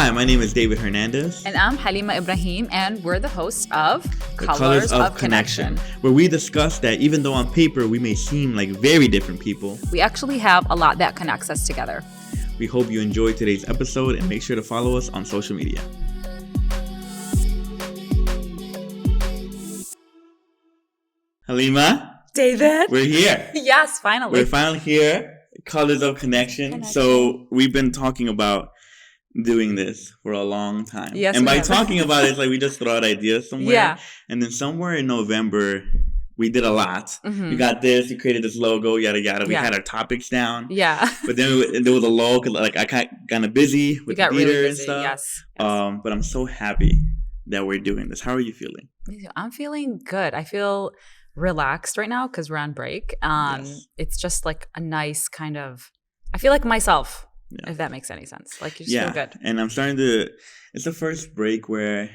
Hi, my name is David Hernandez. And I'm Halemah Ibrahim, and we're the hosts of Colors of Connection, where we discuss that even though on paper we may seem like very different people, we actually have a lot that connects us together. We hope you enjoyed today's episode and make sure to follow us on social media. Halemah? David? We're here. Yes, finally. We're finally here. Colors of Connection. So we've been talking about doing this for a long time. Yes, and by have. talking about it, it's like we just throw out ideas somewhere. Yeah. And then somewhere in November, we did a lot. Mm-hmm. We got this. We created this logo, yada, yada. We had our topics down. Yeah. But then there was a lull because I got kind of busy with the theater really busy, and stuff. Yes. But I'm so happy that we're doing this. How are you feeling? I'm feeling good. I feel relaxed right now because we're on break. Yes. It's just like a nice kind of, I feel like myself, if that makes any sense. Like you just feel good. And I'm it's the first break where,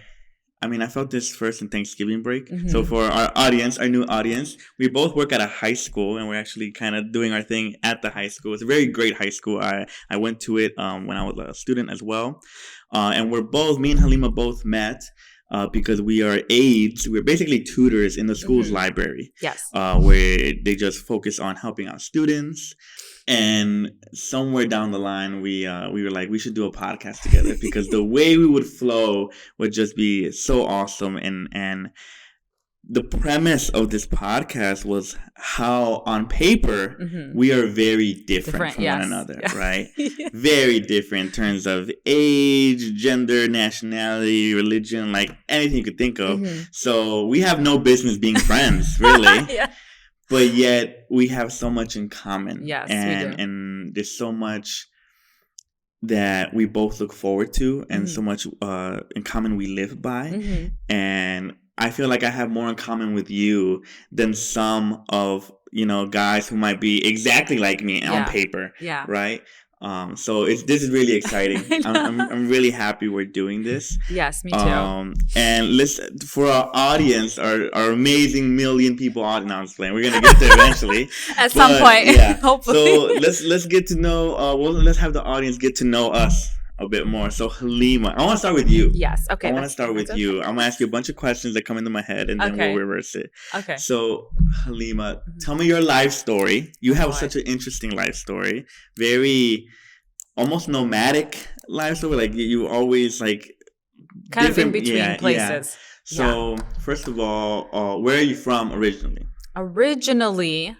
I felt this first in Thanksgiving break. Mm-hmm. So for our audience, our new audience, we both work at a high school and we're actually kind of doing our thing at the high school. It's a very great high school. I went to it when I was a student as well. And me and Halemah both met because we are aides. We're basically tutors in the school's library. Yes. Where they just focus on helping out students. And somewhere down the line, we were like, we should do a podcast together because the way we would flow would just be so awesome. And the premise of this podcast was how on paper we are very different from one another, right? Very different in terms of age, gender, nationality, religion, like anything you could think of. So we have no business being friends, really. But yet we have so much in common. Yes, we do. And there's so much that we both look forward to and so much in common we live by. And I feel like I have more in common with you than some of, guys who might be exactly like me on paper. Yeah. Right? So this is really exciting. I'm really happy we're doing this. Yes, me too. And listen, for our audience, our amazing million people audience, no, I'm just playing. We're gonna get there eventually at some point. Hopefully. So let's get to know. Let's have the audience get to know us a bit more. So Halemah, I want to start with you. Yes. Okay. I want to start with you. I'm gonna ask you a bunch of questions that come into my head, and then we'll reverse it. Okay. So Halemah, tell me your life story. You have such an interesting life story. Very almost nomadic life story. Like you always like kind of in between places. So first of all, where are you from originally? Originally,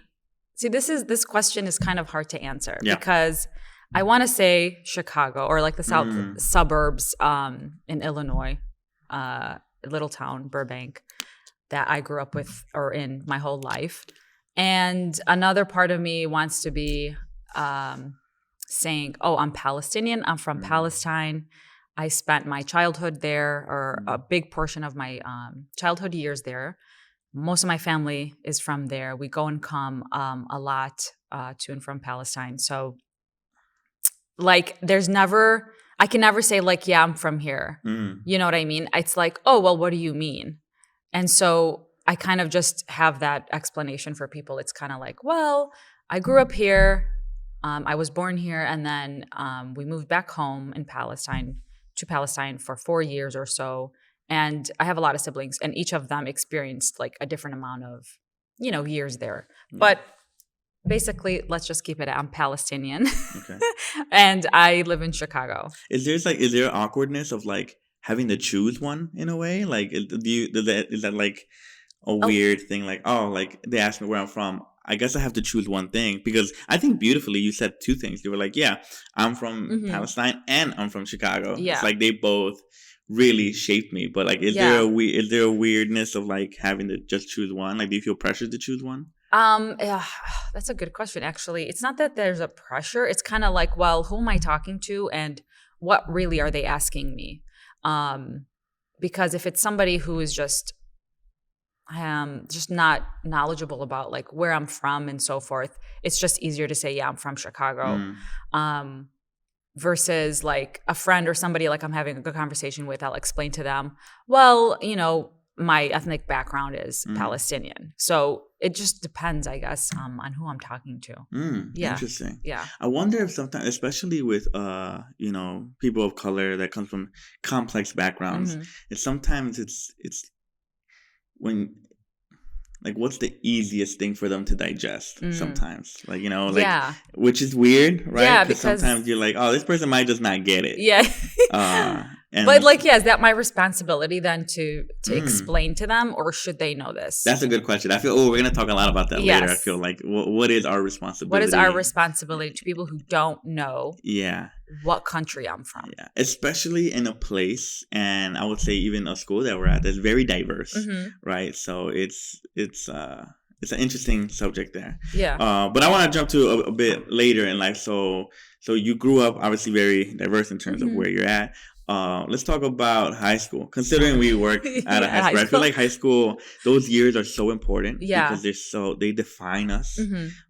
see, this question is kind of hard to answer because I want to say Chicago or like the south suburbs in Illinois, a little town, Burbank, that I grew up with or in my whole life. And another part of me wants to be saying, oh, I'm Palestinian. I'm from Palestine. I spent my childhood there, or a big portion of my childhood years there. Most of my family is from there. We go and come a lot to and from Palestine. So like I can never say like, yeah, I'm from here. You know what I mean? It's like, oh, well, what do you mean? And so I kind of just have that explanation for people. It's kind of like, well, I grew up here. I was born here. And then we moved back home to Palestine for 4 years or so. And I have a lot of siblings and each of them experienced like a different amount of, years there. But basically, let's just keep it. I'm Palestinian, and I live in Chicago. Is there awkwardness of like having to choose one in a way? Like, is that like a weird thing? Like, oh, like they asked me where I'm from. I guess I have to choose one thing because I think beautifully you said two things. You were like, yeah, I'm from Palestine and I'm from Chicago. Yeah. It's like they both really shaped me. But like, is there a weirdness of like having to just choose one? Like, do you feel pressured to choose one? That's a good question, actually. It's not that there's a pressure. It's kind of like, well, who am I talking to and what really are they asking me? Because if it's somebody who is just not knowledgeable about like where I'm from and so forth, it's just easier to say, yeah, I'm from Chicago. Versus like a friend or somebody like I'm having a good conversation with, I'll explain to them, well, my ethnic background is Palestinian. So it just depends, I guess, on who I'm talking to. Yeah. Interesting. Yeah. I wonder if sometimes, especially with people of color that come from complex backgrounds, sometimes it's when, like, what's the easiest thing for them to digest sometimes? Like, which is weird, right? Yeah, because sometimes you're like, oh, this person might just not get it. Yeah. But is that my responsibility then to explain to them, or should they know this? That's a good question. I feel, we're going to talk a lot about that later. I feel like, what is our responsibility? What is our responsibility to people who don't know Yeah. what country I'm from? Yeah, especially in a place, and I would say even a school that we're at, that's very diverse, right? So it's an interesting subject there. Yeah. But I want to jump to a bit later in life. So you grew up obviously very diverse in terms of where you're at. Let's talk about high school. Considering we work at a high school, I feel like high school, those years are so important because they define us,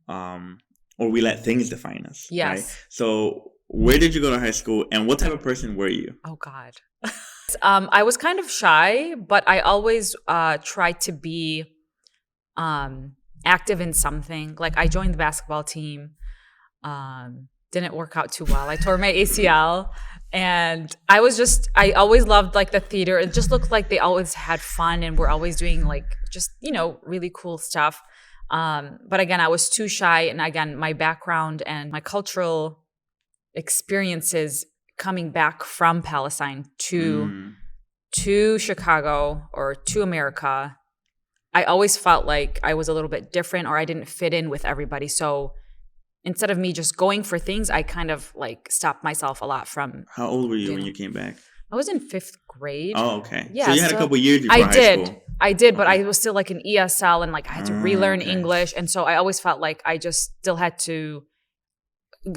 or we let things define us. Yes. Right? So where did you go to high school, and what type of person were you? Oh God. I was kind of shy, but I always tried to be active in something. Like I joined the basketball team. Didn't work out too well. I tore my ACL. And I always loved like the theater. It just looked like they always had fun and were always doing like just, really cool stuff. But again, I was too shy. And again, my background and my cultural experiences coming back from Palestine to Chicago or to America, I always felt like I was a little bit different or I didn't fit in with everybody. So instead of me just going for things, I kind of like stopped myself a lot from. How old were you when you came back? I was in 5th grade. Oh, okay. Yeah, so you had a couple years before high school. I did, but I was still like an ESL and like I had to relearn English. And so I always felt like I just still had to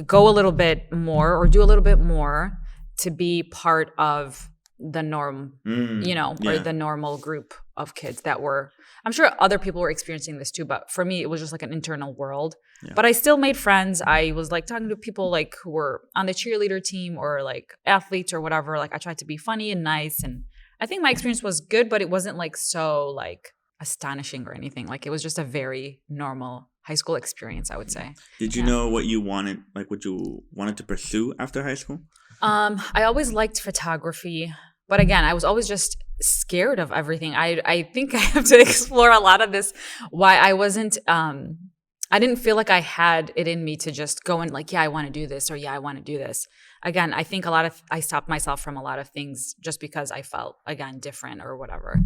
go a little bit more or do a little bit more to be part of the norm, or the normal group of kids that were, I'm sure other people were experiencing this too, but for me, it was just like an internal world. Yeah. But I still made friends. I was like talking to people like who were on the cheerleader team or like athletes or whatever. Like I tried to be funny and nice. And I think my experience was good, but it wasn't like so like astonishing or anything. Like it was just a very normal high school experience, I would say. Did you know what you wanted, like what you wanted to pursue after high school? I always liked photography. But again, I was always just scared of everything. I think I have to explore a lot of this, why I wasn't, I didn't feel like I had it in me to just go and like, yeah, I want to do this or yeah, I want to do this. Again, I think I stopped myself from a lot of things just because I felt, again, different or whatever.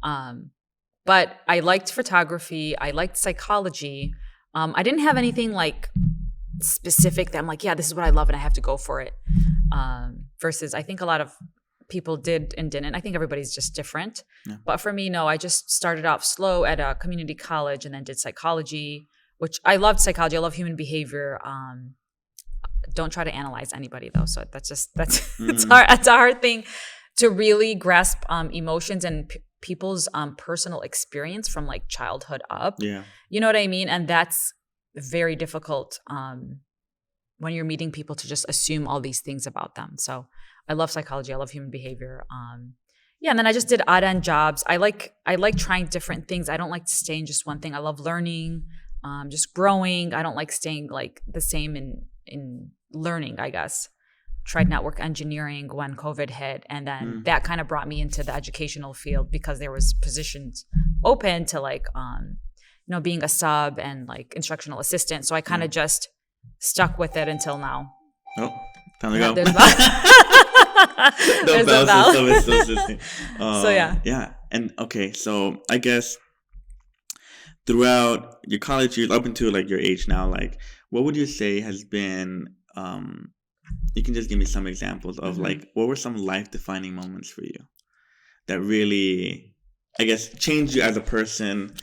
But I liked photography. I liked psychology. I didn't have anything like specific that I'm like, yeah, this is what I love and I have to go for it. Versus I think a lot of people did and didn't. I think everybody's just different. Yeah. But for me, no, I just started off slow at a community college and then did psychology, which I loved psychology. I love human behavior. Don't try to analyze anybody though. So it's hard. It's a hard thing to really grasp emotions and people's personal experience from like childhood up. Yeah. You know what I mean? And that's very difficult when you're meeting people to just assume all these things about them. So I love psychology. I love human behavior. And then I just did odd end jobs. I like trying different things. I don't like to stay in just one thing. I love learning, just growing. I don't like staying like the same in learning, I guess. Tried network engineering when COVID hit. And then that kind of brought me into the educational field because there was positions open to like, being a sub and like instructional assistant. So I kind of just stuck with it until now. Oh, time to go. There's a bell. So yeah. And okay, so I guess throughout your college years up until like your age now, like what would you say has been you can just give me some examples of like what were some life defining moments for you that really, I guess, changed you as a person,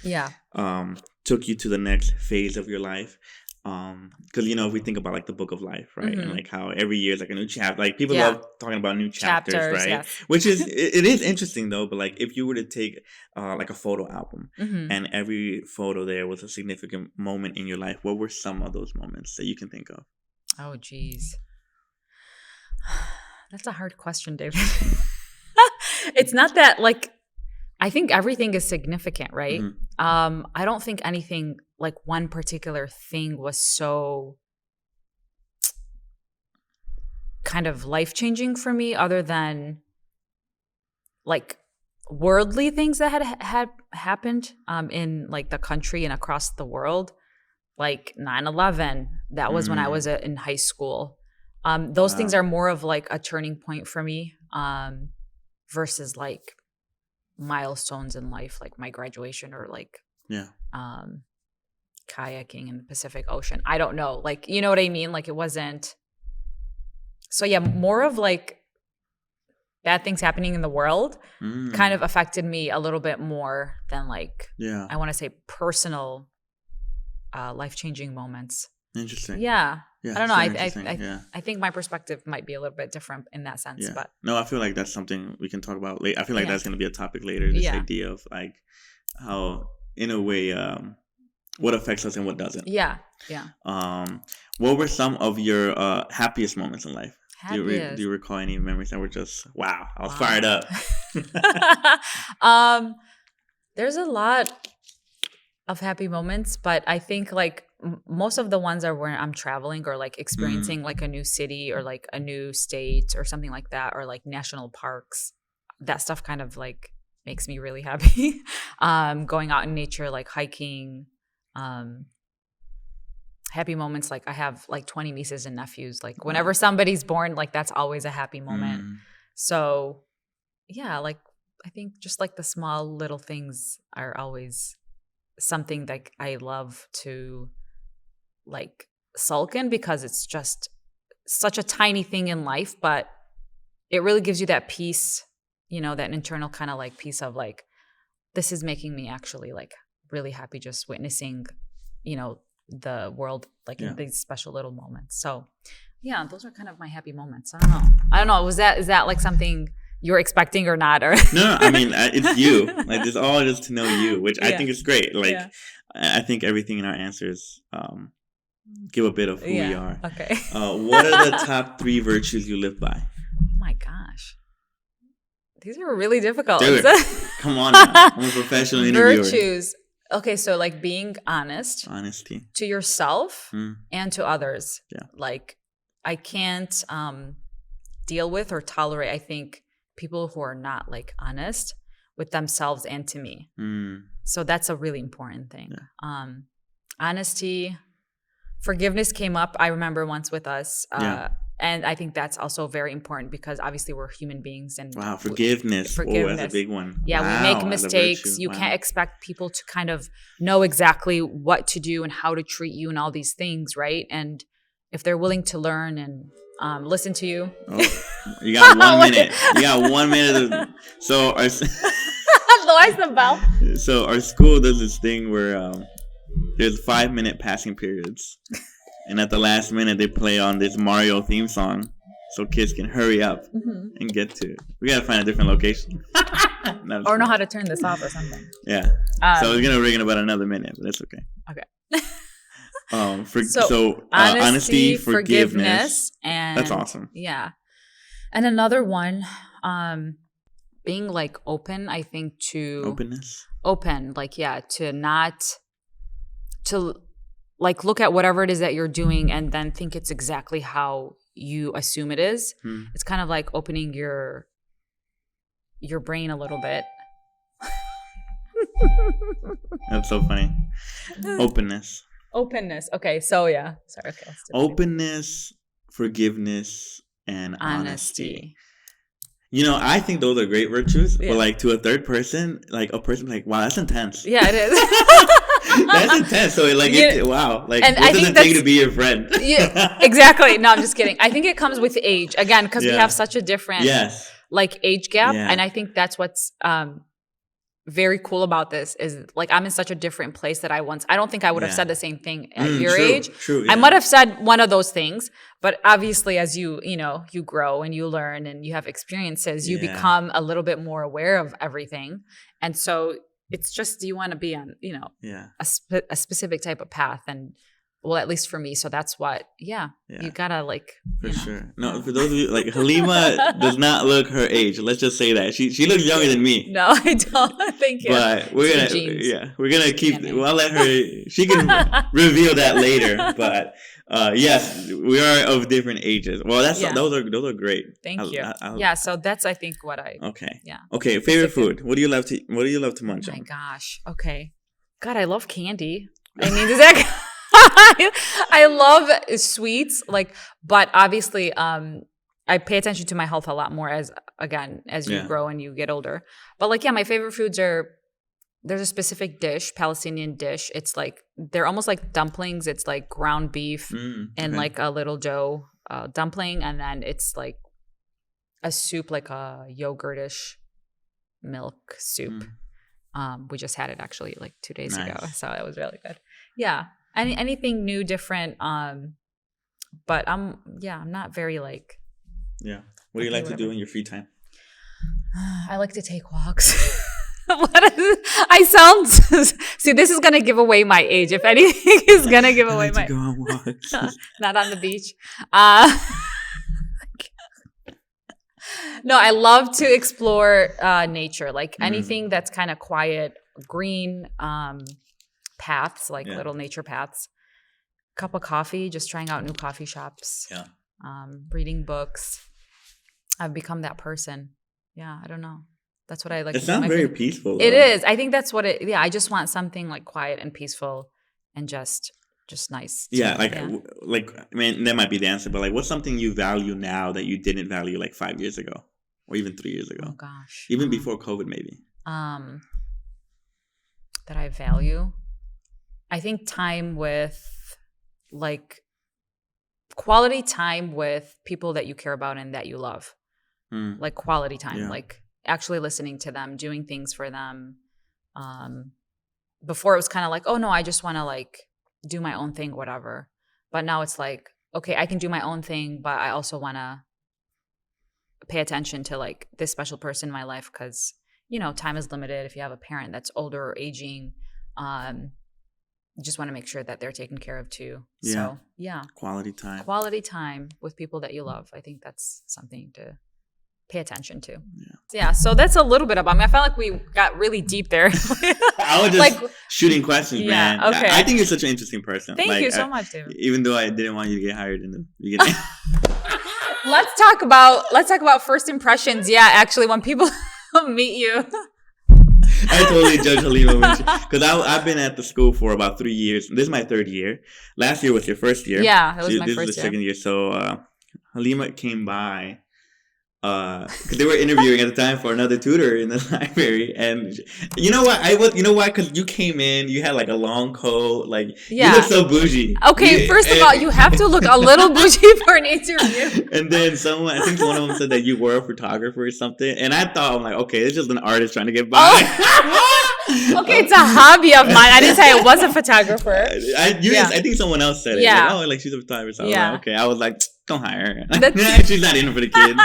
took you to the next phase of your life. Because if we think about like the book of life, right, and like how every year is like a new chapter. Like people love talking about new chapters, right? Yes. Which is it is interesting though. But like if you were to take like a photo album, and every photo there was a significant moment in your life, what were some of those moments that you can think of? Oh, geez, that's a hard question, David. It's not that like I think everything is significant, right? Mm-hmm. I don't think anything like one particular thing was so kind of life-changing for me other than like worldly things that had happened in like the country and across the world, like 9/11. That was when I was in high school. Those things are more of like a turning point for me versus like milestones in life, like my graduation or like kayaking in the Pacific Ocean. I don't know. Like, you know what I mean? Like it wasn't. So yeah, more of like bad things happening in the world kind of affected me a little bit more than like, I want to say personal life-changing moments. Interesting. Yeah. I don't know. I think my perspective might be a little bit different in that sense. But no, I feel like that's something we can talk about later. I feel like that's going to be a topic later. This idea of like how, in a way, what affects us and what doesn't. Yeah. What were some of your happiest moments in life? Do you recall any memories that were just wow? I was fired up. There's a lot of happy moments, but I think like most of the ones are when I'm traveling or like experiencing like a new city or like a new state or something like that, or like national parks. That stuff kind of like makes me really happy. Going out in nature, like hiking. Happy moments, like I have like 20 nieces and nephews. Like whenever somebody's born, like that's always a happy moment. So yeah, like I think just like the small little things are always something that I love to like sulk in, because it's just such a tiny thing in life, but it really gives you that peace, you know, that internal kind of like peace of like, this is making me actually like really happy just witnessing, you know, the world like in these special little moments. So yeah, those are kind of my happy moments. I don't know. Is that like something you're expecting or not? Or no, I mean, it's you. Like it's all just to know you, which I think is great. Like I think everything in our answers give a bit of who we are. Okay. What are the top 3 virtues you live by? Oh my gosh. These are really difficult. Dude, come on now. I'm a professional interviewer. Virtues. Okay, so like being honest. Honesty. To yourself and to others. Yeah. Like I can't deal with or tolerate, I think, people who are not like honest with themselves and to me. So that's a really important thing. Yeah. Honesty. Forgiveness came up, I remember once with us. And I think that's also very important because obviously we're human beings. And forgiveness. Oh, that's a big one. Yeah, we make mistakes. You can't expect people to kind of know exactly what to do and how to treat you and all these things, right? And if they're willing to learn and listen to you. Oh, you got 1 minute. You got 1 minute. So our otherwise the bell. So our school does this thing where there's 5-minute passing periods. And at the last minute, they play on this Mario theme song so kids can hurry up and get to it. We got to find a different location. Or know how to turn this off or something. Yeah. So it's going to ring in about another minute, but that's okay. Okay. So honesty, forgiveness. And that's awesome. Yeah. And another one, being like open, I think to... Openness? Open, like, yeah, to not... to like look at whatever it is that you're doing and then think it's exactly how you assume it is. It's kind of like opening your brain a little bit. That's so funny. Openness. Okay, so yeah. Sorry. Okay, openness, forgiveness, and honesty. You know, I think those are great virtues, but like to a third person, like a person like, wow, that's intense. Yeah, it is. That's intense. So like, wow, like what does it take to be your friend? Yeah, exactly. No, I'm just kidding. I think it comes with age again because we have such a different like age gap, and I think that's what's very cool about this is like I'm in such a different place that I don't think I would have said the same thing at your age. True, I might have said one of those things, but obviously as you grow and you learn and you have experiences, you become a little bit more aware of everything, and so. It's just you want to be on, a specific type of path, and well, at least for me. So that's what, you gotta like, for sure. No, for those of you, like Halemah does not look her age. Let's just say that she looks younger than me. No, I don't. Thank you. But we're gonna keep. Well, I'll let her. She can reveal that later. But yes, we are of different ages. Well, those are great. Thank you. So that's I think what I. Okay. Yeah. Okay. Favorite food. What do you love to munch on? Oh my gosh. Okay. God, I love candy. I mean, does that? I love sweets, like, but obviously, I pay attention to my health a lot more as you grow and you get older. But like, my favorite foods there's a specific dish, Palestinian dish. It's like, they're almost like dumplings. It's like ground beef and like a little dough dumpling. And then it's like a soup, like a yogurtish milk soup. We just had it actually like 2 days ago. So it was really good. Yeah. Anything new, different. But I'm not very like. Yeah. What do you like to do in your free time? I like to take walks. I sound. See, this is gonna give away my age. If anything is gonna give away my. Go on walks. Not on the beach. No, I love to explore nature. Like anything that's kind of quiet, green. Paths, like little nature paths, cup of coffee, just trying out new coffee shops, reading books. I've become that person. Yeah, I don't know. That's what I like. It sounds very peaceful. It is. I think that's what it. Yeah, I just want something like quiet and peaceful, and just nice. Like I mean, that might be the answer, but like, what's something you value now that you didn't value like 5 years ago, or even 3 years ago? Oh gosh, even before COVID, maybe. That I value. I think time with, like, quality time with people that you care about and that you love. Like quality time, like actually listening to them, doing things for them. Before it was kind of like, oh no, I just want to like do my own thing, whatever. But now it's like, okay, I can do my own thing, but I also want to pay attention to like this special person in my life because, time is limited. If you have a parent that's older or aging, you just want to make sure that they're taken care of too. So, Quality time with people that you love. I think that's something to pay attention to. Yeah. So that's a little bit about me. I felt like we got really deep there. I was just shooting questions, man. Okay. I think you're such an interesting person. Thank you so much, David. Even though I didn't want you to get hired in the beginning. Let's talk about first impressions. Yeah, actually, when people meet you. I totally judge Halemah because I've been at the school for about 3 years. This is my third year. Last year was your first year. Yeah, it was my first year. This is the second year. So Halemah came by because they were interviewing at the time for another tutor in the library, and you know what? Because you came in, you had like a long coat, like you look so bougie. Okay, first of all, you have to look a little bougie for an interview. And then I think one of them said that you were a photographer or something, and I thought, I'm like, okay, it's just an artist trying to get by. Okay, it's a hobby of mine. I didn't say I was a photographer. I think someone else said it. Yeah. Like, she's a photographer. So I was like, okay. I was like, don't hire her. She's not in it for the kids.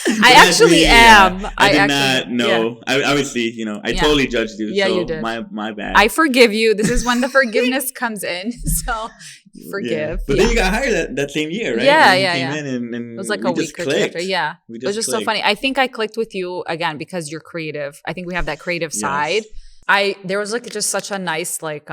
I actually am. I did not know. I obviously, I totally judged you. Yeah, so you did. My bad. I forgive you. This is when the forgiveness comes in. So forgive. Yeah. But then you got hired that same year, right? Yeah, came in and it was like a week or two after. Yeah. It was just so funny. I think I clicked with you again because you're creative. I think we have that creative side. There was like just such a nice like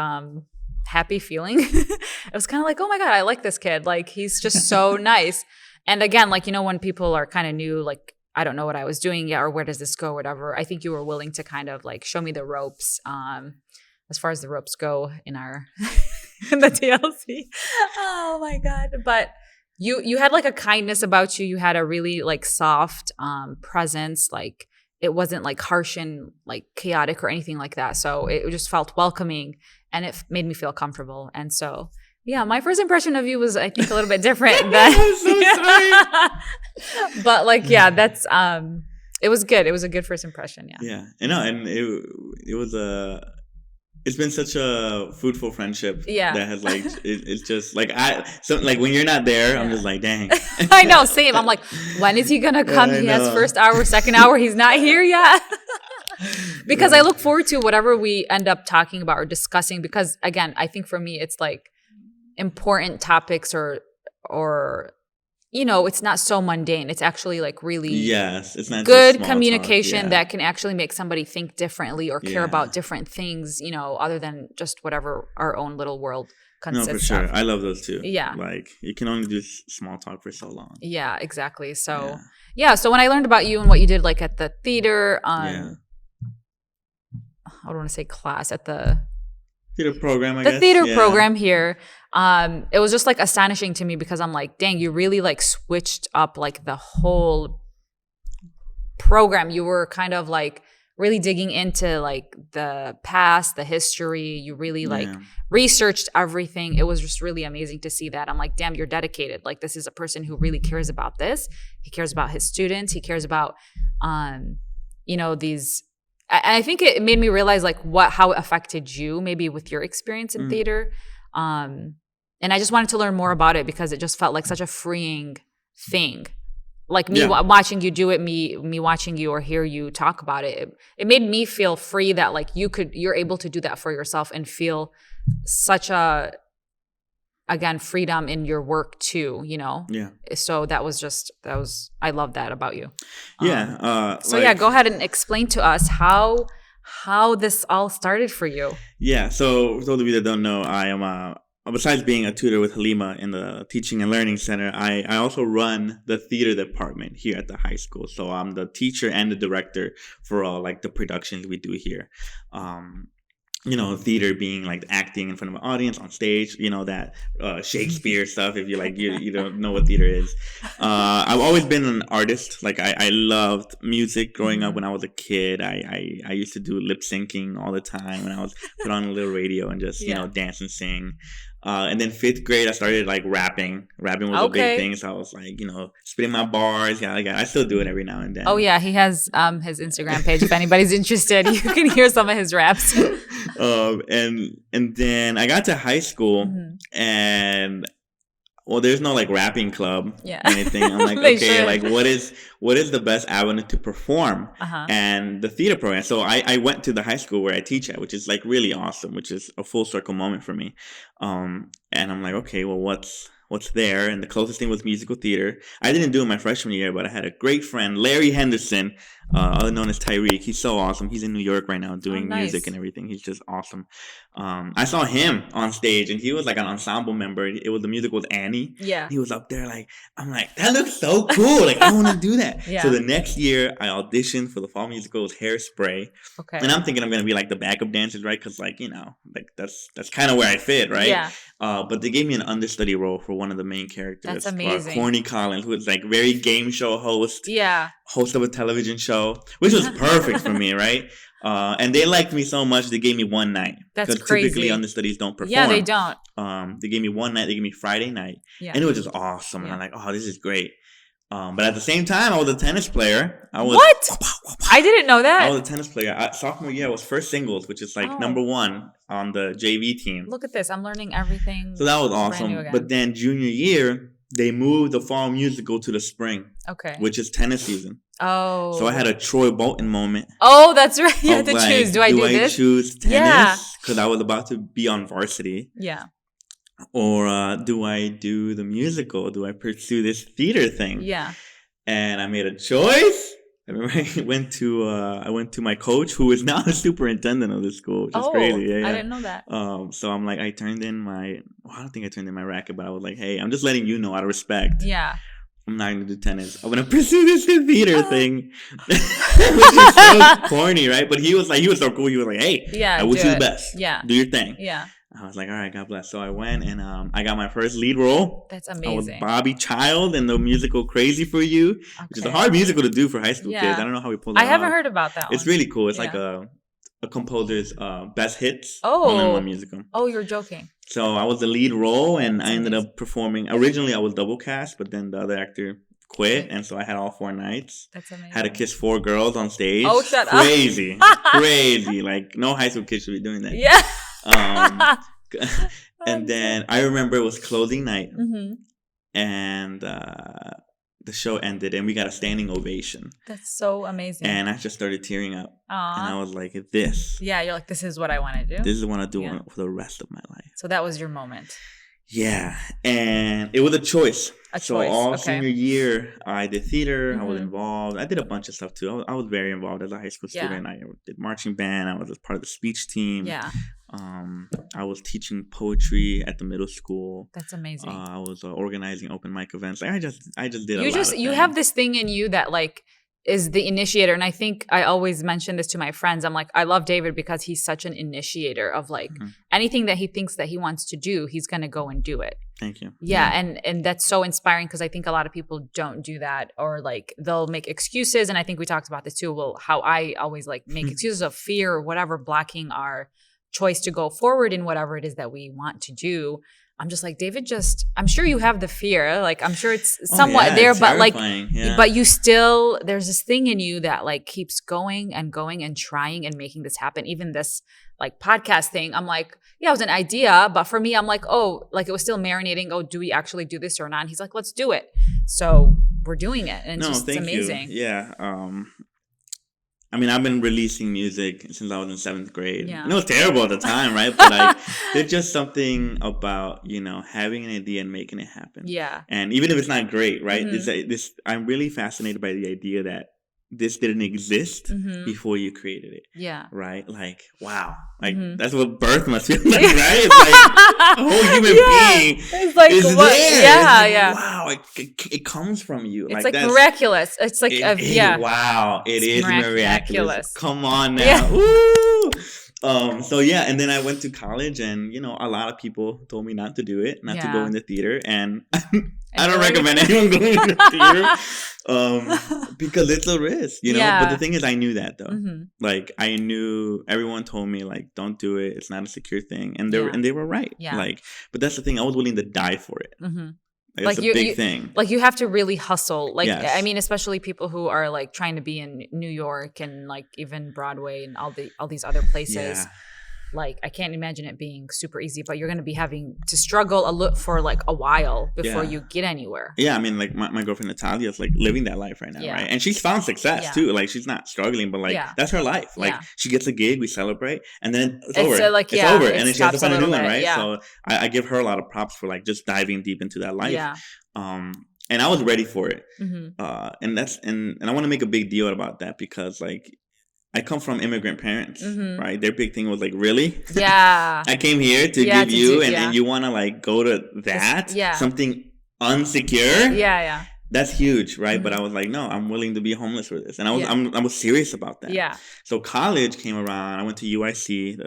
happy feeling. It was kind of like, oh my God, I like this kid. Like he's just so nice. And again, like, when people are kind of new, like, I don't know what I was doing yet or where does this go, whatever. I think you were willing to kind of like show me the ropes as far as the ropes go in the TLC. Oh my God. But you had like a kindness about you. You had a really like soft presence. Like it wasn't like harsh and like chaotic or anything like that. So it just felt welcoming and it made me feel comfortable. And so yeah, my first impression of you was, I think, a little bit different. I'm so sorry. But like, that's it was good. It was a good first impression. Yeah. Yeah, and it was it's been such a fruitful friendship. Yeah. That has like it's just like when you're not there, I'm just like, dang. I know, same. I'm like, when is he gonna come? He has first hour, second hour. He's not here yet. Because I look forward to whatever we end up talking about or discussing. Because again, I think for me, it's like. important topics or it's not so mundane. It's actually like really it's not good just communication that can actually make somebody think differently or care about different things, other than just whatever our own little world consists of. No, for sure. I love those too. Yeah. Like, you can only do small talk for so long. Yeah, exactly. So, so when I learned about you and what you did like at the theater, I don't want to say class, at the theater program, I guess. The theater program here. It was just like astonishing to me because I'm like, dang, you really like switched up like the whole program. You were kind of like really digging into like the past, the history. You really like researched everything. It was just really amazing to see that. I'm like, damn, you're dedicated. Like, this is a person who really cares about this. He cares about his students. He cares about, these. I think it made me realize like how it affected you maybe with your experience in theater. And I just wanted to learn more about it because it just felt like such a freeing thing. Like me watching you do it, me watching you or hear you talk about it. It made me feel free that like you're able to do that for yourself and feel such freedom in your work too, Yeah. So I love that about you. Yeah. Go ahead and explain to us how this all started for you. Yeah. So for those of you that don't know, I am besides being a tutor with Halemah in the Teaching and Learning Center, I also run the theater department here at the high school. So I'm the teacher and the director for all like the productions we do here. Theater being like acting in front of an audience on stage, that Shakespeare stuff. If you don't know what theater is. I've always been an artist. Like I loved music growing up when I was a kid. I used to do lip syncing all the time when I was put on a little radio and just, dance and sing. And then 5th grade, I started like rapping. Rapping was a big thing. So I was like, spitting my bars. Yeah, I still do it every now and then. Oh yeah, he has his Instagram page. If anybody's interested, you can hear some of his raps. And then I got to high school and there's no like rapping club or anything. I'm like, okay, like what is the best avenue to perform? And the theater program. So I went to the high school where I teach at, which is like really awesome, which is a full circle moment for me. And I'm like, okay, well, what's there? And the closest thing was musical theater. I didn't do it my freshman year, but I had a great friend, Larry Henderson, other known as Tyreek. He's so awesome. He's in New York right now doing music and everything. He's just awesome. I saw him on stage and he was like an ensemble member. The music was Annie. Yeah. He was up there like, I'm like, that looks so cool. Like, I want to do that. Yeah. So the next year I auditioned for the fall musical. It was Hairspray. Okay. And I'm thinking I'm going to be like the backup dancers, right? Because like, like that's kind of where I fit, right? Yeah. But they gave me an understudy role for one of the main characters. That's amazing. Corny Collins, who is like very game show host. Yeah. Host of a television show, which was perfect for me, right? And they liked me so much, they gave me one night. That's crazy. Because typically understudies don't perform. Yeah, they don't. They gave me one night. They gave me Friday night. Yeah. And it was just awesome. Yeah. And I'm like, oh, this is great. But at the same time, I was a tennis player. What? I didn't know that. I was a tennis player. Sophomore year, I was first singles, which is like number 1 on the JV team. Look at this. I'm learning everything. So that was awesome. But then junior year, they moved the fall musical to the spring. Okay. Which is tennis season. Oh. So I had a Troy Bolton moment. Oh, that's right. You had to choose. Do I do this? Choose tennis? Because I was about to be on varsity. Yeah. Or do I do the musical? Do I pursue this theater thing? Yeah. And I made a choice. I remember I went to my coach, who is now the superintendent of the school, which is crazy. Yeah, I didn't know that. So I'm like, I don't think I turned in my racket, but I was like, hey, I'm just letting you know out of respect. Yeah. I'm not going to do tennis. I'm going to pursue this theater thing. Which is so corny, right? But he was so cool. He was like, hey, I wish you the best. Yeah. Do your thing. Yeah. I was like, all right, God bless. So I went and I got my first lead role. That's amazing. I was Bobby Child in the musical Crazy for You, which is a hard musical to do for high school kids. I don't know how we pulled that off. I haven't heard about that one. It's really cool. It's like a composer's best hits one-on-one musical. Oh, you're joking. So I was the lead role and I ended up performing. Originally, I was double cast, but then the other actor quit, and so I had all 4 nights. That's amazing. Had to kiss 4 girls on stage. Oh, shut up. Crazy. Like, no high school kid should be doing that. Yeah. And then I remember it was closing night, and the show ended, and we got a standing ovation. That's so amazing. And I just started tearing up. Aww. And I was like, this. Yeah, you're like, this is what I want to do. This is what I do for the rest of my life. So that was your moment. Yeah, and it was a choice. So all Okay. senior year, I did theater. I was involved. I did a bunch of stuff too. I was very involved as a high school student. I did marching band. I was a part of the speech team. Yeah. I was teaching poetry at the middle school. That's amazing. I was organizing open mic events. Like, I just did a lot of things. You have this thing in you that like is the initiator. And I think I always mention this to my friends. I'm like, I love David because he's such an initiator of like anything that he thinks that he wants to do, he's going to go and do it. Thank you. Yeah. And that's so inspiring because I think a lot of people don't do that, or like they'll make excuses. And I think we talked about this too. Well, how I always like make excuses of fear or whatever, blocking our choice to go forward in whatever it is that we want to do. I'm just like, David, I'm sure you have the fear. Like, I'm sure it's somewhat there, but like, but you still, there's this thing in you that like keeps going and trying and making this happen. Even this like podcast thing, I'm like, yeah, it was an idea. But for me, I'm like, oh, like it was still marinating. Oh, do we actually do this or not? And he's like, let's do it. So we're doing it. And it's amazing. Yeah. I mean, I've been releasing music since I was in 7th grade. Yeah. And it was terrible at the time, right? But like, there's just something about, having an idea and making it happen. Yeah. And even if it's not great, right? I'm really fascinated by the idea that this didn't exist before you created it. Yeah. Right? Like, wow. Like, that's what birth must feel like, right? It's like a whole human being it's like, is what? there. Yeah, it's like, wow. It comes from you. It's like miraculous. It's like, wow. It is miraculous. Come on now. Yeah. Woo! So yeah, and then I went to college, and a lot of people told me not to do it, not to go into theater, and I don't recommend anyone going into theater because it's a risk, But the thing is, I knew that though. Like, I knew everyone told me like, don't do it. It's not a secure thing, and they were right. Yeah. Like, but that's the thing. I was willing to die for it. Like, it's a big thing. Like, you have to really hustle. Like, yes. I mean, especially people who are like trying to be in New York and like even Broadway and all these other places. Yeah. Like, I can't imagine it being super easy, but you're going to be having to struggle for like a while before you get anywhere. Yeah, I mean, like my girlfriend Natalia is like living that life right now, right? And she's found success too. Like, she's not struggling, but like that's her life. Like, she gets a gig, we celebrate, and then it's over. It's over, and then she has to find a new one, right? Yeah. So I give her a lot of props for like just diving deep into that life. Yeah. And I was ready for it. And I want to make a big deal about that because like, I come from immigrant parents, right? Their big thing was like, really? Yeah. I came here to give you, and you want to like go to that? Something unsecure? Yeah. That's huge, right? But I was like, no, I'm willing to be homeless for this. And I was serious about that. Yeah. So college came around. I went to UIC,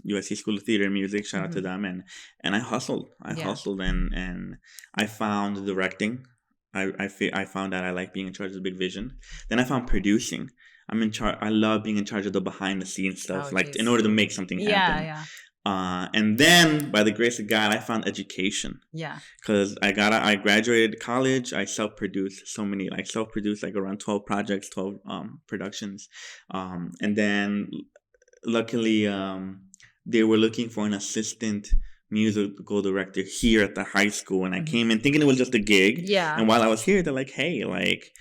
UIC School of Theater and Music. Shout out to them. And I hustled. I hustled and I found directing. I found that I like being in charge of the big vision. Then I found producing. I'm in charge. I love being in charge of the behind the scenes stuff, in order to make something happen. Yeah. And then by the grace of God, I found education. Yeah. Because I graduated college. I self-produced like around 12 projects, 12 productions. And then luckily, they were looking for an assistant musical director here at the high school. And I came in thinking it was just a gig. Yeah. And while I was here, they're like, hey, like,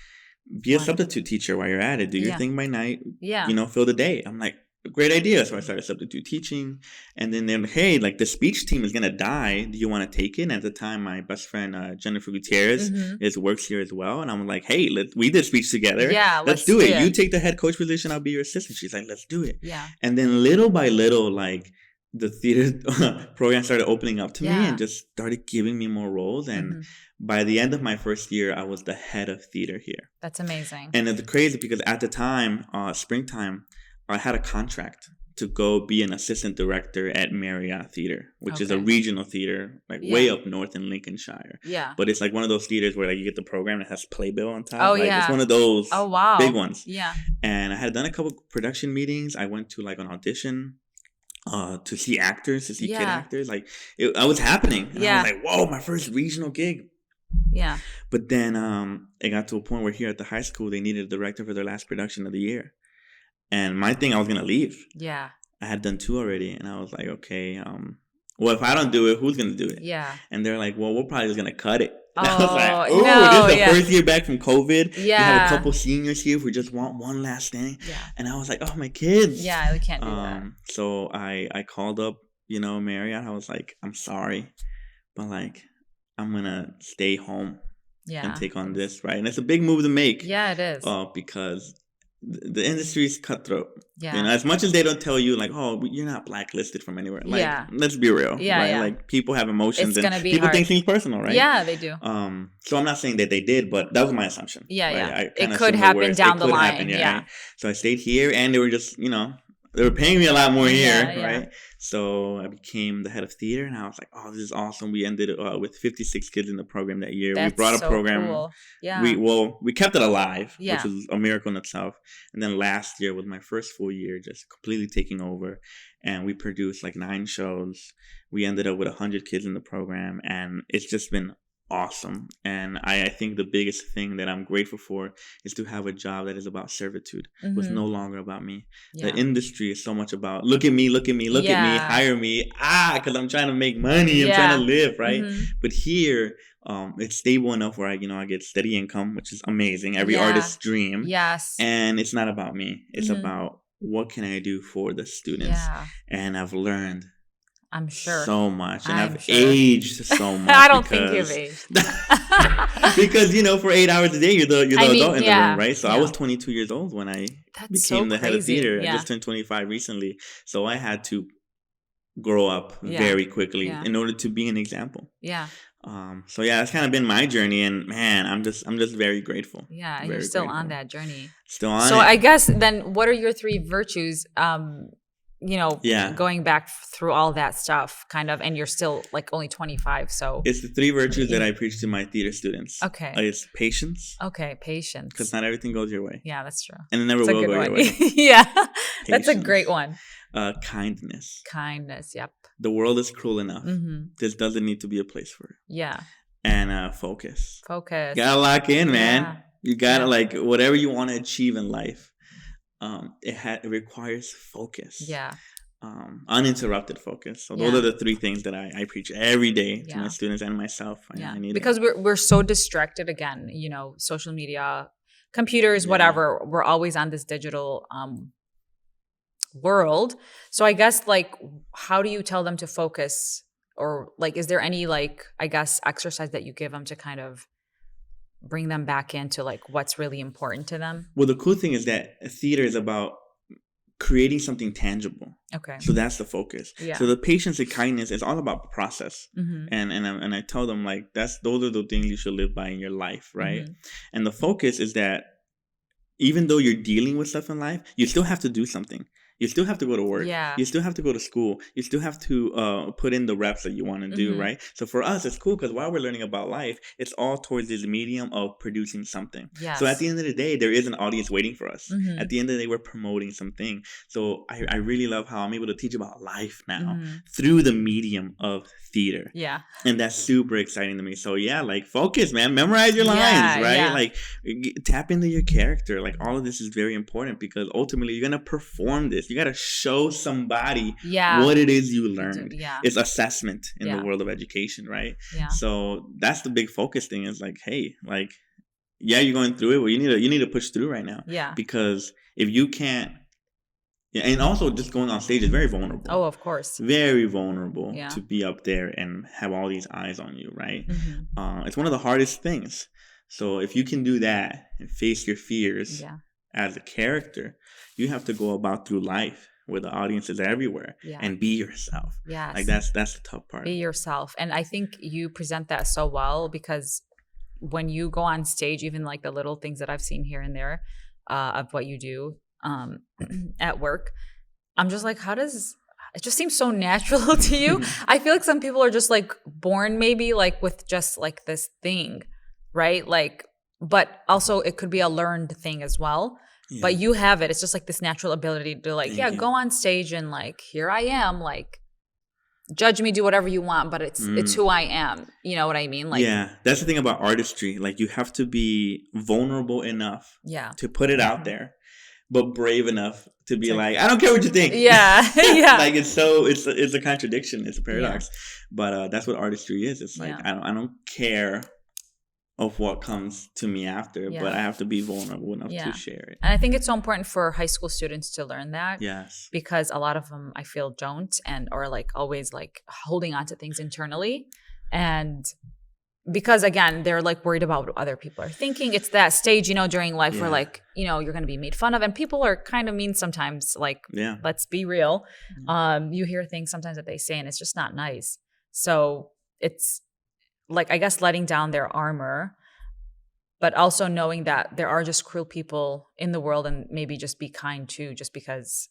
be a substitute teacher while you're at it. Do your thing by night. Yeah. Fill the day. I'm like, great idea. So I started substitute teaching. And then they're like, hey, like the speech team is going to die. Do you want to take it? And at the time, my best friend, Jennifer Gutierrez, works here as well. And I'm like, hey, we did speech together. Yeah, let's do it. You take the head coach position. I'll be your assistant. She's like, let's do it. Yeah. And then little by little, like the theater program started opening up to me and just started giving me more roles. And by the end of my first year, I was the head of theater here. That's amazing. And it's crazy because at the time, springtime, I had a contract to go be an assistant director at Marriott Theater, which is a regional theater, like way up north in Lincolnshire. Yeah. But it's like one of those theaters where like you get the program that has Playbill on top. Oh, like, yeah. It's one of those big ones. Yeah. And I had done a couple production meetings. I went to like an audition to see actors, to see kid actors. Like, I was happening. And I was like, whoa, my first regional gig. Yeah. But then it got to a point where here at the high school, they needed a director for their last production of the year. And my thing, I was going to leave. Yeah. I had done 2 already. And I was like, okay, well, if I don't do it, who's going to do it? Yeah. And they're like, well, we're probably just going to cut it. And I was like, oh, this is the first year back from COVID. You have a couple seniors here who just want one last thing. Yeah. And I was like, oh, my kids. Yeah, we can't do that. So I called up, Marriott. I was like, I'm sorry, but like I'm gonna stay home and Yeah. take on this, right? And it's a big move to make. Yeah, it is. Because the industry is cutthroat. Yeah. You know, as much as they don't tell you like, oh, you're not blacklisted from anywhere. Like, Yeah. let's be real, Yeah, right? yeah. Like people have emotions, It's and gonna be people hard. think things personal, right? Yeah, they do. So I'm not saying that they did, but that was my assumption. Yeah, right? yeah. I kinda It could assumed happen worst. down It the could line. happen, Yeah. right? So I stayed here, and they were just, they were paying me a lot more here, Yeah, yeah. right? So I became the head of theater, and I was like, oh, this is awesome. We ended with 56 kids in the program that year. That's we brought a so program. cool. Yeah. We kept it alive, Yeah. which was a miracle in itself. And then last year was my first full year, just completely taking over. And we produced like 9 shows. We ended up with 100 kids in the program, and it's just been awesome. And I think the biggest thing that I'm grateful for is to have a job that is about servitude. It was no longer about me. Yeah. The industry is so much about look at me, hire me, because I'm trying to make money, I'm trying to live, right? But here, it's stable enough where I get steady income, which is amazing. Every artist's dream. Yes. And it's not about me. It's about what can I do for the students. Yeah. And I've learned I'm sure so much, and I've sure. aged so much. I don't think you've aged. Because for 8 hours a day you're the adult in the room, right? So yeah. I was 22 years old when I became the head of theater. I just turned 25 recently, so I had to grow up very quickly in order to be an example. Yeah. So yeah, that's kind of been my journey, and man, I'm just very grateful. Yeah, and you're still on that journey. Still on. So I guess then, what are your 3 virtues? Going back through all that stuff, kind of, and you're still like only 25, so it's the 3 virtues that I preach to my theater students. Okay. It's patience. Okay, patience. Because not everything goes your way. Yeah, that's true. And it never will go your way. Yeah, Patience. That's a great one. Kindness. Kindness, yep. The world is cruel enough. This doesn't need to be a place for it. Yeah. And focus. Focus. You gotta lock in, man. You gotta whatever you want to achieve in life. It requires focus. Yeah. Uninterrupted focus. So those are the 3 things that I preach every day to my students and myself. I need because we're so distracted again. Social media, computers, whatever. We're always on this digital world. So I guess how do you tell them to focus, or is there any exercise that you give them to kind of bring them back into what's really important to them? Well, the cool thing is that theater is about creating something tangible. Okay. So that's the focus. Yeah. So the patience and kindness is all about the process. And I tell them those are the things you should live by in your life, right? And the focus is that even though you're dealing with stuff in life, you still have to do something. You still have to go to work. Yeah. You still have to go to school. You still have to put in the reps that you want to do, right? So for us, it's cool because while we're learning about life, it's all towards this medium of producing something. Yes. So at the end of the day, there is an audience waiting for us. At the end of the day, we're promoting something. So I really love how I'm able to teach about life now through the medium of theater. Yeah. And that's super exciting to me. So focus, man. Memorize your lines, right? Yeah. Tap into your character. All of this is very important because ultimately you're going to perform this. You got to show somebody what it is you learned. Yeah. It's assessment in the world of education, right? Yeah. So that's the big focus thing is hey, you're going through it, but you need to push through right now. Yeah. Because if you can't, and also just going on stage is very vulnerable. Oh, of course. Very vulnerable to be up there and have all these eyes on you, right? It's one of the hardest things. So if you can do that and face your fears as a character, you have to go about through life where the audience is everywhere and be yourself. Yes. That's the tough part. Be yourself. And I think you present that so well because when you go on stage, even the little things that I've seen here and there of what you do at work, I'm just how does it just seems so natural to you? I feel like some people are just born maybe with just this thing, right? But also it could be a learned thing as well. Yeah. But you have it. It's just this natural ability to go on stage and here I am, judge me, do whatever you want, but it's who I am. You know what I mean? That's the thing about artistry. You have to be vulnerable enough to put it out there, but brave enough to be I don't care what you think. Yeah. Yeah. It's a contradiction. It's a paradox. Yeah. But that's what artistry is. It's I don't care of what comes to me after, but I have to be vulnerable enough to share it. And I think it's so important for high school students to learn that. Yes. Because a lot of them, I feel, don't or always holding on to things internally. And because again, they're like worried about what other people are thinking. It's that stage, during life where like, you're going to be made fun of, and people are kind of mean sometimes. Like, let's be real. You hear things sometimes that they say, and it's just not nice. So it's like, I guess, letting down their armor, but also knowing that there are just cruel people in the world, and maybe just be kind too, just because,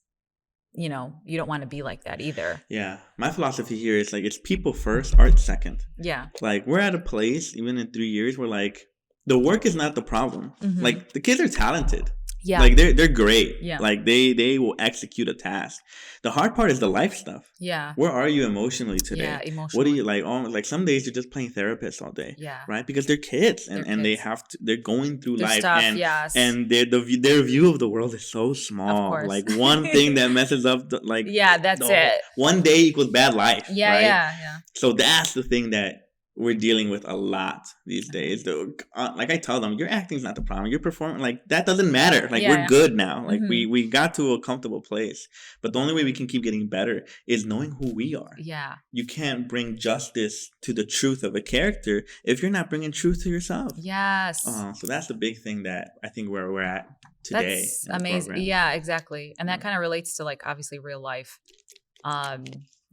you don't want to be like that either. Yeah. My philosophy here is like, it's people first, art second. Yeah. Like, we're at a place, even in 3 years, where like, the work is not the problem. Like, the kids are talented. Yeah. Like, they're great. Yeah. Like, they will execute a task. The hard part is the life stuff. Yeah. Where are you emotionally today? Yeah, emotionally. What do you like? Like, some days you're just playing therapist all day. Yeah. Right? Because they're kids, and they have to, they're going through life. Stuff, and their view of the world is so small. Of course. Like, one thing that messes up, that's it. One day equals bad life. Yeah, right? Yeah. So that's the thing that we're dealing with a lot these days. Like I tell them, your acting's not the problem. Your performance, like, that doesn't matter. Like, we're good now. Like, we got to a comfortable place. But the only way we can keep getting better is knowing who we are. Yeah. You can't bring justice to the truth of a character if you're not bringing truth to yourself. Yes. So that's the big thing that I think where we're at today. That's amazing. Program. Yeah, exactly. And that kind of relates to, like, obviously real life.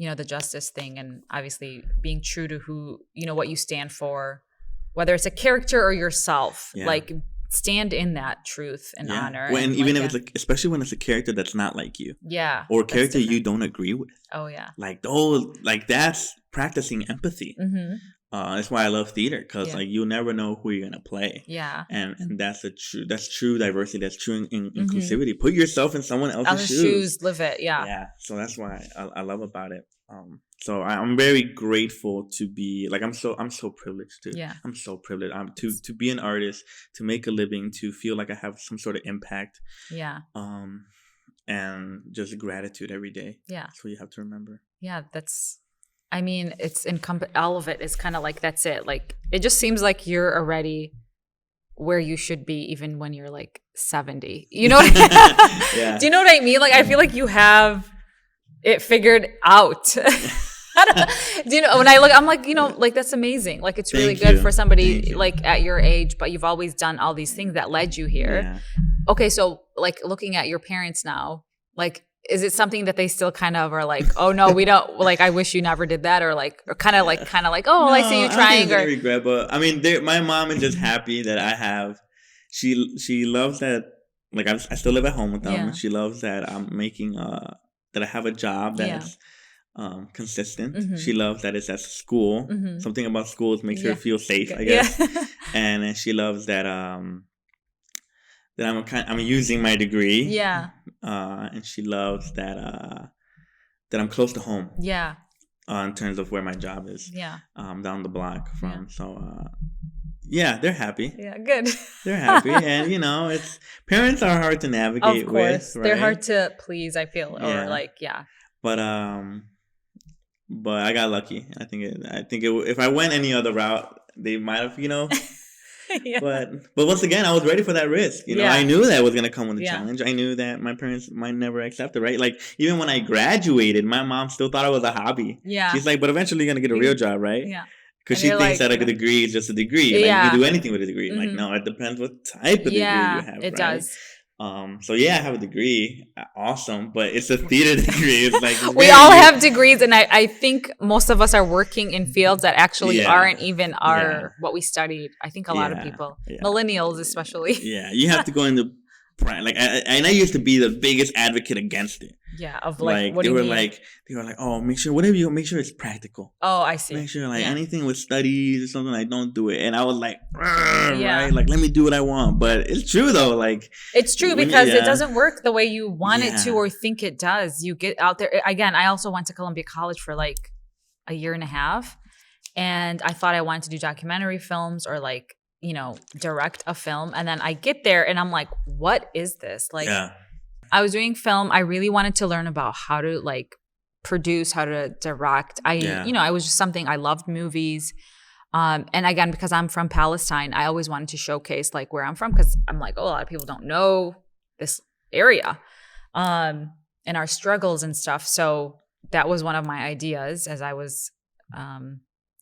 The justice thing, and obviously being true to who, what you stand for, whether it's a character or yourself, like, stand in that truth and honor. And even if it's like, especially when it's a character that's not like you. Yeah. Or a character you don't agree with. Oh yeah. Like those, like, that's practicing empathy. That's why I love theater, because like, you'll never know who you're gonna play. Yeah. And that's true diversity. That's true inclusivity. Put yourself in someone else's shoes. Live it. Yeah. Yeah. So that's why I love about it. So I'm very grateful to be like, I'm so privileged to. Yeah. I'm so privileged. To be an artist, to make a living, to feel like I have some sort of impact. Yeah. And just gratitude every day. Yeah. That's what you have to remember. Yeah. It's all of it is kind of like, that's it. Like, it just seems like you're already where you should be, even when you're like 70. You know what yeah. Do you know what I mean? Like, I feel like you have it figured out. Do you know, when I look, I'm like, like, that's amazing. Like, it's really good for somebody like at your age, but you've always done all these things that led you here. Yeah. Okay. So, like, looking at your parents now, like, is it something that they still kind of are like, oh no, we don't, like, I wish you never did that, or like, or kind of like, oh, no, I see you trying, or regret, but I mean, my mom is just happy that I have. She loves that. Like, I still live at home with them. Yeah. She loves that I'm making that I have a job that's consistent. She loves that it's at school. Something about schools makes her feel safe, I guess. Yeah. And then she loves that that I'm using my degree. Yeah. And she loves that I'm close to home. Yeah. In terms of where my job is. Yeah. Down the block from. Yeah. So yeah, they're happy. Yeah, good. They're happy. And it's parents are hard to navigate with. Of course. Right? They're hard to please, I feel. Or like, yeah. But I got lucky. I think if I went any other route, they might have, Yeah. But once again, I was ready for that risk. I knew that was gonna come with a challenge. I knew that my parents might never accept it, right? Like, even when I graduated, my mom still thought it was a hobby. Yeah. She's like, but eventually you're gonna get a real job, right? Yeah. Because she thinks that like a degree is just a degree. Like, you can do anything with a degree. Like, no, it depends what type of degree you have. It does. So yeah, I have a degree. Awesome. But it's a theater degree. It's like, we all have degrees, and I think most of us are working in fields that actually aren't even what we studied. I think a lot of people, millennials especially. Yeah, you have to go into like, and I used to be the biggest advocate against it. Yeah, of like what do you mean? They were like, oh, make sure whatever you make sure it's practical. Oh, I see. Make sure like anything with studies or something, like, don't do it. And I was like, right, like, let me do what I want. But it's true though, like, it's true because it doesn't work the way you want it to or think it does. You get out there again. I also went to Columbia College for like a year and a half, and I thought I wanted to do documentary films or like, direct a film. And then I get there and I'm like, what is this? Like, I was doing film. I really wanted to learn about how to like produce, how to direct. I was just something, I loved movies. And again, because I'm from Palestine, I always wanted to showcase like where I'm from, because I'm like, oh, a lot of people don't know this area and our struggles and stuff. So that was one of my ideas as I was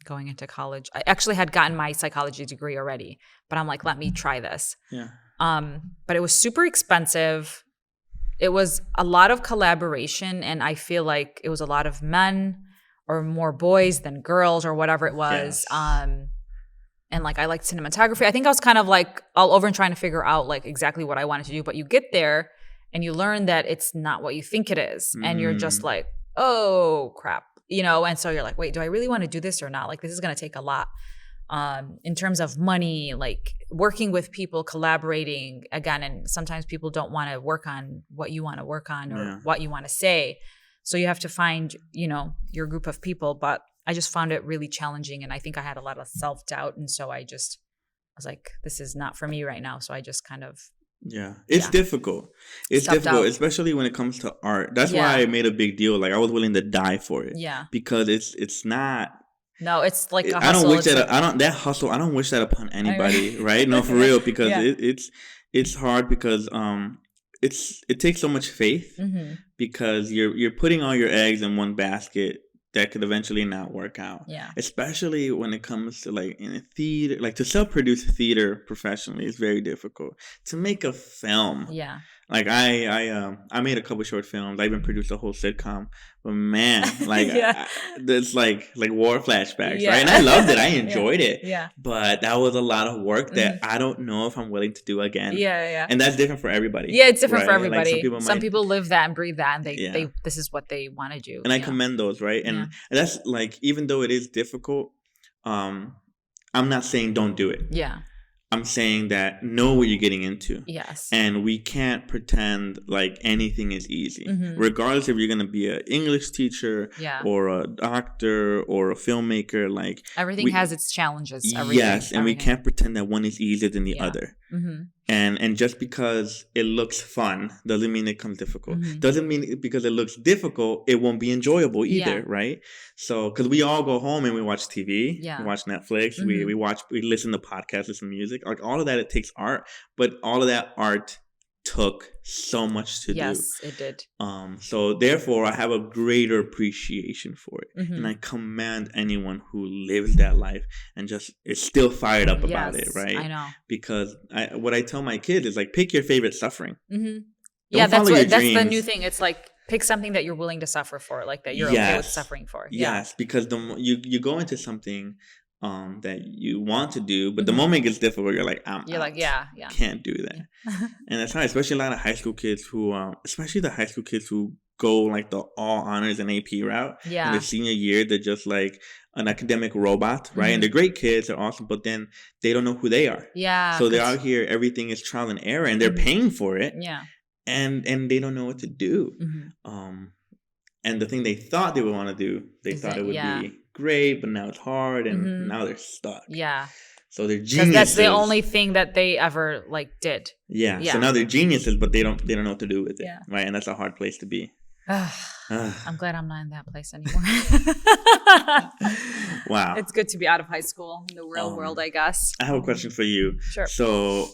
going into college. I actually had gotten my psychology degree already, but I'm like, let me try this. Yeah. But it was super expensive. It was a lot of collaboration, and I feel like it was a lot of men or more boys than girls or whatever it was. Yes. And like I liked cinematography. I think I was kind of like all over and trying to figure out like exactly what I wanted to do. But you get there and you learn that it's not what you think it is. And you're just like, oh crap, you know? And so you're like, wait, do I really want to do this or not? Like this is going to take a lot in terms of money, like working with people, collaborating again. And sometimes people don't want to work on what you want to work on or what you want to say. So you have to find, you know, your group of people. But I just found it really challenging, and I think I had a lot of self-doubt, and so I was like, this is not for me right now. So I just kind of it's difficult. It's Stepped difficult, out. especially when it comes to art. That's why I made a big deal. Like I was willing to die for it. Yeah. Because it's not. No, it's like a hustle. I don't wish that. I don't wish that upon anybody. Right? No, for real. Because it's hard because it takes so much faith because you're putting all your eggs in one basket that could eventually not work out. Yeah. Especially when it comes to like in a theater, like to self-produce theater professionally is very difficult. To make a film. Yeah. Like I made a couple short films. I even produced a whole sitcom. But man, like it's like war flashbacks, right? And I loved it. I enjoyed it. Yeah. But that was a lot of work that I don't know if I'm willing to do again. Yeah. And that's different for everybody. Yeah, it's different for everybody. Like some people live that and breathe that, and they this is what they want to do. And I commend those, right? And that's like, even though it is difficult, I'm not saying don't do it. Yeah. I'm saying that know what you're getting into. Yes. And we can't pretend like anything is easy. Regardless if you're going to be an English teacher or a doctor or a filmmaker. Like everything has its challenges. Yes. And we can't pretend that one is easier than the other. And just because it looks fun doesn't mean it comes difficult. Doesn't mean because it looks difficult, it won't be enjoyable either, right? So, because we all go home and we watch TV, we watch Netflix, we listen to podcasts, listen to music. Like all of that, it takes art, but all of that art took so much to do. Yes, it did. So therefore, I have a greater appreciation for it, and I commend anyone who lives that life and just is still fired up about it. Right? I know, because what I tell my kids is like, pick your favorite suffering. Yeah, that's the new thing. It's like pick something that you're willing to suffer for, like that you're okay with suffering for. Yes, because you go into something that you want to do, but the moment it gets difficult, you're like, can't do that. And that's hard, especially a lot of high school kids who, especially the high school kids who go like the all honors and AP route. Yeah. In their senior year, they're just like an academic robot, right? And they're great kids, they're awesome, but then they don't know who they are. Yeah. So they're out here, everything is trial and error, and they're paying for it. Yeah. And they don't know what to do. And the thing they thought they would want to do, they thought it would be great, but now it's hard, and now they're stuck. Yeah. So they're geniuses. Because that's the only thing that they ever like did. Yeah. So now they're geniuses, but they don't know what to do with it. Yeah. Right. And that's a hard place to be. I'm glad I'm not in that place anymore. Wow. It's good to be out of high school in the real world, I guess. I have a question for you. Sure. So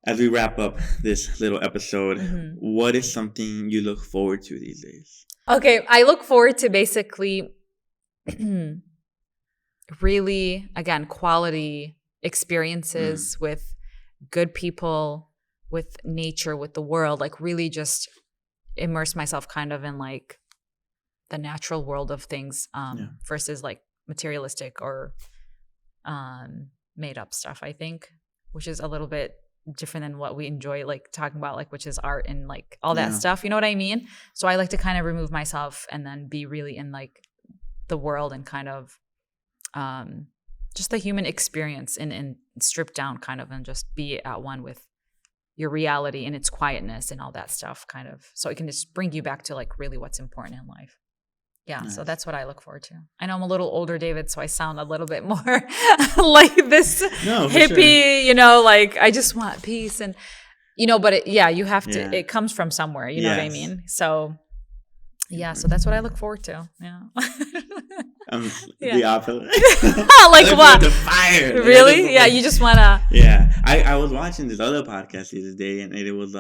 as we wrap up this little episode, what is something you look forward to these days? Okay. I look forward to basically really, again, quality experiences with good people, with nature, with the world, like really just immerse myself kind of in like the natural world of things versus like materialistic or made up stuff, I think, which is a little bit different than what we enjoy like talking about, like, which is art and like all that stuff, you know what I mean? So I like to kind of remove myself and then be really in like the world and kind of just the human experience and strip down kind of and just be at one with your reality and its quietness and all that stuff kind of, so it can just bring you back to like really what's important in life. Yeah. Nice. So that's what I look forward to. I know I'm a little older, David, so I sound a little bit more like this hippie, sure. You know, like I just want peace and, you know, but you have to, it comes from somewhere, you know what I mean? So yeah, so that's what I look forward to. Yeah. The opposite. Like what? The fire. Really? Yeah, you just want to. Yeah. I was watching this other podcast the other day, and it was,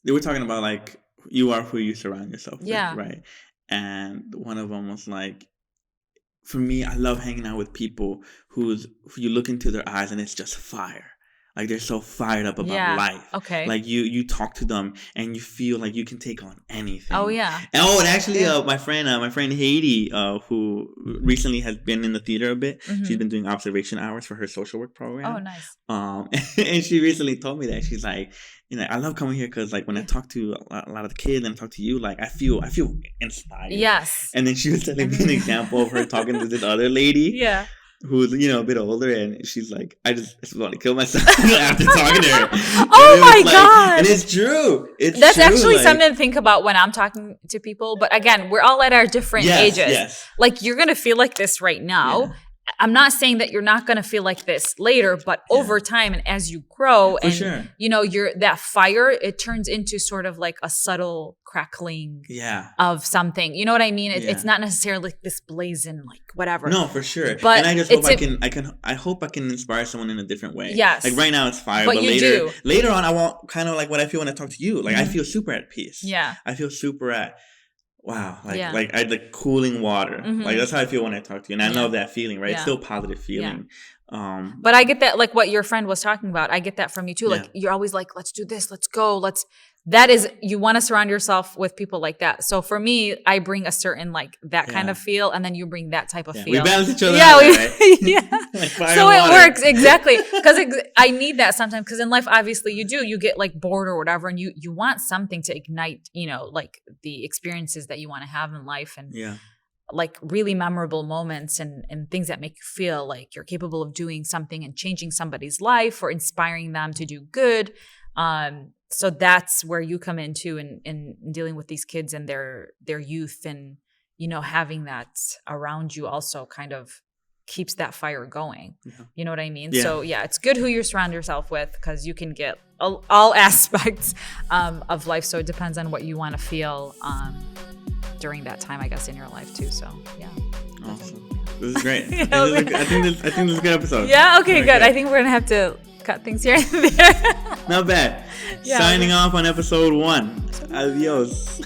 they were talking about like, you are who you surround yourself with, right? And one of them was like, for me, I love hanging out with people who you look into their eyes and it's just fire. Like they're so fired up about life. Okay. Like you talk to them and you feel like you can take on anything. Oh yeah. And actually, my friend Haiti, who recently has been in the theater a bit. Mm-hmm. She's been doing observation hours for her social work program. Oh, nice. And she recently told me that she's like, I love coming here because like when I talk to a lot of the kids and I talk to you, like I feel inspired. Yes. And then she was telling me an example of her talking to this other lady. Yeah. Who's a bit older, and she's like, I just want to kill myself after talking to her. Oh my god! And it's true. That's actually something to think about when I'm talking to people. But again, we're all at our different ages. Yes. Like you're gonna feel like this right now. Yeah. I'm not saying that you're not going to feel like this later, but over time and as you grow and, you're that fire, it turns into sort of like a subtle crackling of something. You know what I mean? It's not necessarily like this blazing, like whatever. No, for sure. But and I just hope I hope I can inspire someone in a different way. Yes. Like right now it's fire, but later on I want kind of like what I feel when I talk to you. Like I feel super at peace. Yeah. I feel super at wow, like I like cooling water. Mm-hmm. Like that's how I feel when I talk to you, and I love that feeling, right? It's still a positive feeling. Yeah. But I get that, like what your friend was talking about. I get that from you too. Like you're always like, let's do this, let's go, that is, you want to surround yourself with people like that. So for me, I bring a certain like that kind of feel, and then you bring that type of feel. We balance each other out, right? Like so it works exactly because I need that sometimes. Because in life, obviously, you get like bored or whatever, and you want something to ignite, like the experiences that you want to have in life, and like really memorable moments and things that make you feel like you're capable of doing something and changing somebody's life or inspiring them to do good. So that's where you come into in dealing with these kids and their youth, and having that around you also kind of keeps that fire going. You know what I mean? So it's good who you surround yourself with, because you can get all aspects of life. So it depends on what you want to feel during that time, I guess, in your life too. So awesome. This is great. I think this is a good episode. Yeah. Okay. Good. I think we're gonna have to cut things here and there. Not bad. Signing off on episode 1. Adios.